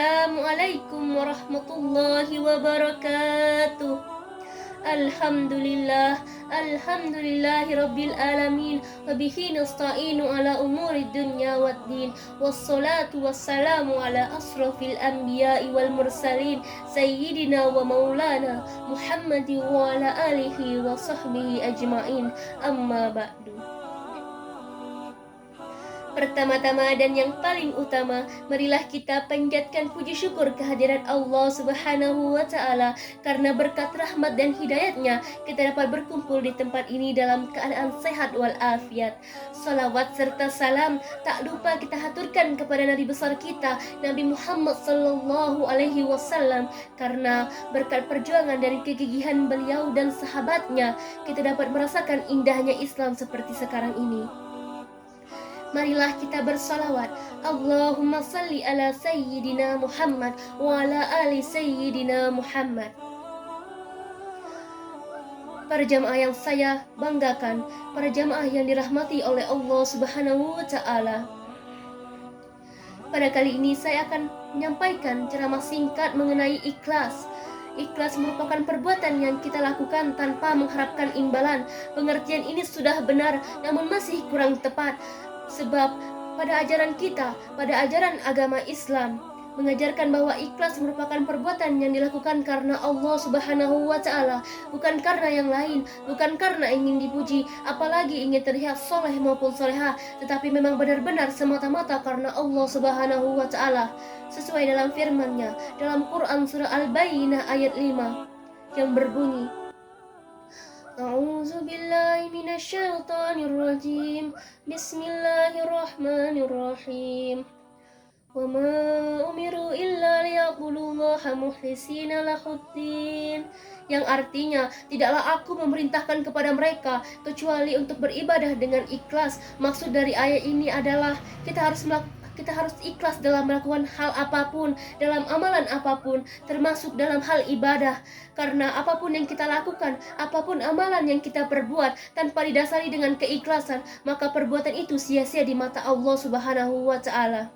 Assalamualaikum warahmatullahi wabarakatuh. Alhamdulillah, alhamdulillahi rabbil alamin. Wabihi nasta'inu ala umuri dunya waddin. Wassalatu wassalamu ala asrafil anbiya'i wal mursalin. Sayyidina wa maulana Muhammadin wa ala alihi wa sahbihi ajma'in. Amma ba'du. Pertama-tama dan yang paling utama, marilah kita panjatkan puji syukur kehadirat Allah Subhanahu wa Ta'ala, karena berkat rahmat dan hidayatnya kita dapat berkumpul di tempat ini dalam keadaan sehat walafiat. Salawat serta salam tak lupa kita haturkan kepada Nabi besar kita, Nabi Muhammad Sallallahu Alaihi Wasallam, karena berkat perjuangan dari kegigihan beliau dan sahabatnya kita dapat merasakan indahnya Islam seperti sekarang ini. Marilah kita bersalawat. Allahumma salli ala Sayyidina Muhammad wa ala ali Sayyidina Muhammad. Para jamaah yang saya banggakan, para jamaah yang dirahmati oleh Allah Subhanahu wa Ta'ala. Pada kali ini saya akan menyampaikan ceramah singkat mengenai ikhlas. Ikhlas merupakan perbuatan yang kita lakukan tanpa mengharapkan imbalan. Pengertian ini sudah benar, namun masih kurang tepat. Sebab pada ajaran kita, pada ajaran agama Islam, mengajarkan bahwa ikhlas merupakan perbuatan yang dilakukan karena Allah Subhanahu wa Ta'ala, bukan karena yang lain, bukan karena ingin dipuji, apalagi ingin terlihat soleh maupun soleha, tetapi memang benar-benar semata-mata karena Allah Subhanahu wa Ta'ala, sesuai dalam firman-Nya dalam Quran surah Al-Bayyinah ayat 5 yang berbunyi, A'udzu billahi minasyaitonir rajim. Bismillahirrahmanirrahim. Wa ma umiru illa liya'budullaha mukhlishina lahuddin. Yang artinya, tidaklah aku memerintahkan kepada mereka kecuali untuk beribadah dengan ikhlas. Maksud dari ayat ini adalah kita harus ikhlas dalam melakukan hal apapun, dalam amalan apapun, termasuk dalam hal ibadah. Karena apapun yang kita lakukan, apapun amalan yang kita perbuat tanpa didasari dengan keikhlasan, maka perbuatan itu sia-sia di mata Allah Subhanahu wa Ta'ala.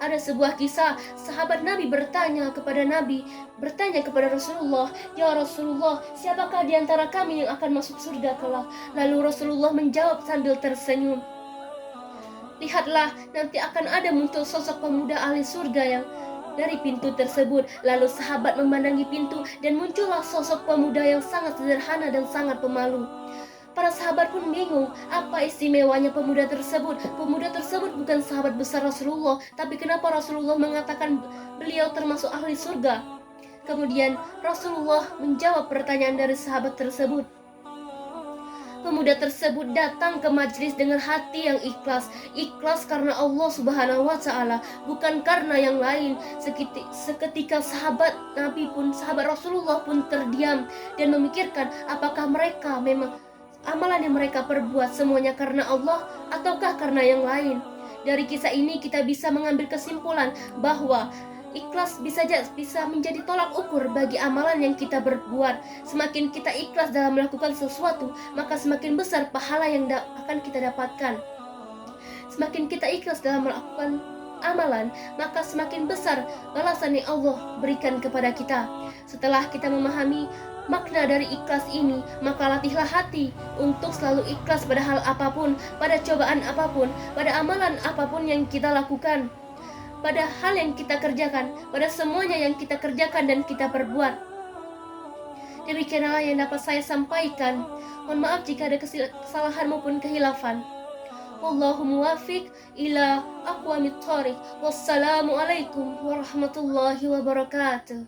Ada sebuah kisah, sahabat Nabi bertanya kepada Rasulullah, "Ya Rasulullah, siapakah di antara kami yang akan masuk surga kelak?" Lalu Rasulullah menjawab sambil tersenyum, "Lihatlah, nanti akan ada muncul sosok pemuda ahli surga yang dari pintu tersebut." Lalu sahabat memandangi pintu dan muncullah sosok pemuda yang sangat sederhana dan sangat pemalu. Para sahabat pun bingung, apa istimewanya pemuda tersebut? Pemuda tersebut bukan sahabat besar Rasulullah, tapi kenapa Rasulullah mengatakan beliau termasuk ahli surga? Kemudian Rasulullah menjawab pertanyaan dari sahabat tersebut. Pemuda tersebut datang ke majelis dengan hati yang ikhlas karena Allah Subhanahu wa Ta'ala, bukan karena yang lain. Seketika sahabat Rasulullah pun terdiam dan memikirkan apakah mereka memang amalan yang mereka perbuat semuanya karena Allah ataukah karena yang lain. Dari kisah ini kita bisa mengambil kesimpulan bahwa ikhlas bisa menjadi tolak ukur bagi amalan yang kita berbuat. Semakin kita ikhlas dalam melakukan sesuatu, maka semakin besar pahala yang akan kita dapatkan. Semakin kita ikhlas dalam melakukan amalan, maka semakin besar balasan yang Allah berikan kepada kita. Setelah kita memahami makna dari ikhlas ini, maka latihlah hati untuk selalu ikhlas pada hal apapun, pada cobaan apapun, pada amalan apapun yang kita lakukan, pada hal yang kita kerjakan, pada semuanya yang kita kerjakan dan kita perbuat. Demikianlah yang dapat saya sampaikan. Mohon maaf jika ada kesalahan maupun kehilafan. Wallahu muwaffiq ila aqwamit thoriq. Wassalamualaikum warahmatullahi wabarakatuh.